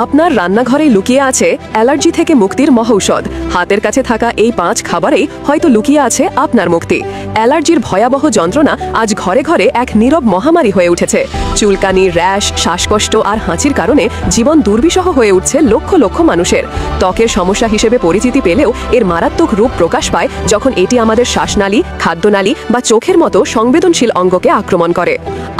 আপনার রান্নাঘরে লুকিয়ে আছে অ্যালার্জি থেকে মুক্তির মহৌষধ। হাতের কাছে থাকা এই 5 খাবারেই হয়তো লুকিয়ে আছে আপনার মুক্তি। অ্যালার্জির ভয়াবহ যন্ত্রণা আজ ঘরে ঘরে এক নীরব মহামারী হয়ে উঠেছে। চুলকানি, র্যাশ, শ্বাসকষ্ট আর হাঁচির কারণে জীবন দুর্বিষহ হয়ে উঠছে লক্ষ লক্ষ মানুষের। ত্বকের সমস্যা হিসেবে পরিচিতি পেলেও এর মারাত্মক রূপ প্রকাশ পায় যখন এটি আমাদের শ্বাসনালী, খাদ্যনালী বা চোখের মতো সংবেদনশীল অঙ্গকে আক্রমণ করে।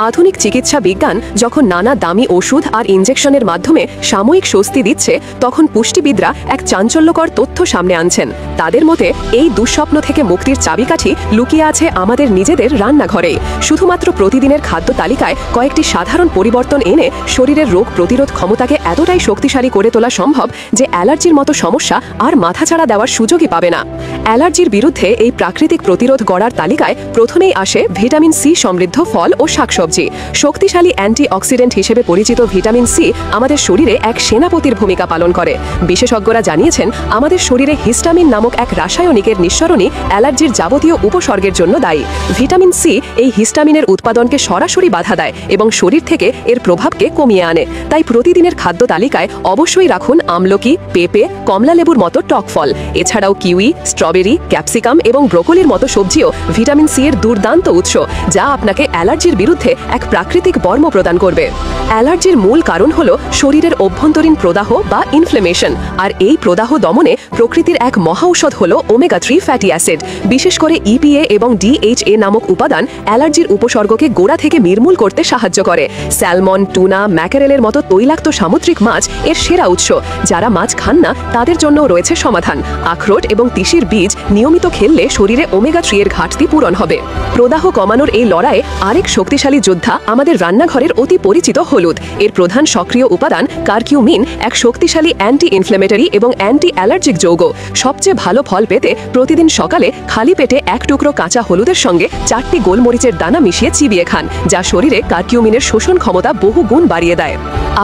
আধুনিক চিকিৎসা বিজ্ঞান যখন নানা দামি ওষুধ আর ইনজেকশনের মাধ্যমে সাময়িক স্বস্তি দিচ্ছে, তখন পুষ্টিবিদরা এক চাঞ্চল্যকর তথ্য সামনে আনছেন। তাদের মতে এই দুঃস্বপ্ন থেকে মুক্তির চাবিকাঠি লুকিয়ে আছে আমাদের নিজেদের রান্নাঘরেই। শুধুমাত্র প্রতিদিনের খাদ্য তালিকায় কয়েকটি সাধারণ পরিবর্তন এনে শরীরের রোগ প্রতিরোধ ক্ষমতাকে এতটাই শক্তিশালী করে তোলা সম্ভব যে অ্যালার্জির মতো সমস্যা আর মাথাছাড়া দেওয়ার সুযোগই পাবে না। অ্যালার্জির বিরুদ্ধে এই প্রাকৃতিক প্রতিরোধ গড়ার তালিকায় প্রথমেই আসে ভিটামিন সি সমৃদ্ধ ফল ও শাকসবজি। শক্তিশালী অ্যান্টিঅক্সিডেন্ট হিসেবে পরিচিত ভিটামিন সি আমাদের শরীরে এক সেনাপতির ভূমিকা পালন করে। বিশেষজ্ঞরা জানিয়েছেন, আমাদের শরীরে হিস্টামিন নামক এক রাসায়নিকের নিঃসরণই অ্যালার্জির যাবতীয় উপসর্গের জন্য দায়ী। ভিটামিন সি এই হিস্টামিনের উৎপাদনকে সরাসরি বাধা দেয় এবং শরীর থেকে এর প্রভাবকে কমিয়ে আনে। তাই প্রতিদিনের খাদ্য তালিকায় অবশ্যই রাখুন আমলকি, পেঁপে, কমলালেবুর মতো টক ফল। এছাড়াও কিউই, স্ট্রবেরি, ক্যাপসিকাম এবং ব্রোকলির মতো সবজিও ভিটামিন সি এর দুর্দান্ত উৎস, যা আপনাকে অ্যালার্জির বিরুদ্ধে এক প্রাকৃতিক বর্ম প্রদান করবে। অ্যালার্জির মূল কারণ হল শরীরের অভ্যন্তরীণ প্রদাহ বা ইনফ্লেমেশন, আর এই প্রদাহ দমনে প্রকৃতির এক মহাঔষধ হল ওমেগা-3 ফ্যাটি অ্যাসিড। বিশেষ করে ইপিএ এবং ডিএইচএ নামক উপাদান অ্যালার্জির উপসর্গকে গোড়া থেকে নির্মূল করতে সাহায্য করে। স্যালমন, টুনা, ম্যাকেরেলের মতো তৈলাক্ত সামুদ্রিক মাছ এর সেরা উৎস। যারা মাছ খান না তাদের জন্য রয়েছে সমাধান। আখরোট এবং তিসির বীজ নিয়মিত খেললে শরীরে ওমেগা-3 এর ঘাটতি পূরণ হবে। প্রদাহ কমানোর এই লড়াইয়ে আরেক শক্তিশালী যোদ্ধা আমাদের রান্নাঘরের অতি পরিচিত হলুদ। এর প্রধান সক্রিয় উপাদান কারকিউমিন এক শক্তিশালী অ্যান্টি ইনফ্লেমেটরি এবং অ্যান্টি অ্যালার্জিক যৌগ। সবচেয়ে ভালো ফল পেতে প্রতিদিন সকালে খালি পেটে এক টুকরো কাঁচা হলুদের সঙ্গে 4টি গোলমরিচের দানা মিশিয়ে চিবিয়ে খান, যা শরীরে কারকিউমিনের শোষণ ক্ষমতা বহু গুণ বাড়িয়ে দেয়।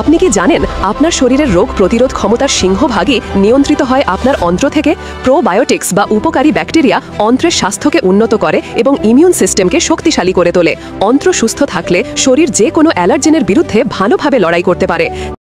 আপনি কি জানেন, আপনার শরীরের রোগ প্রতিরোধ ক্ষমতার সিংহভাগই নিয়ন্ত্রিত হয় আপনার অন্ত্র থেকে? প্রোবায়োটিক্স বা উপকারী ব্যাকটেরিয়া অন্ত্রের স্বাস্থ্যকে উন্নত করে এবং ইমিউন সিস্টেমকে শক্তিশালী করে তোলে। অন্ত্র সুস্থ থাকলে শরীর যে কোনো অ্যালার্জেনের বিরুদ্ধে ভালোভাবে লড়াই করতে পারে।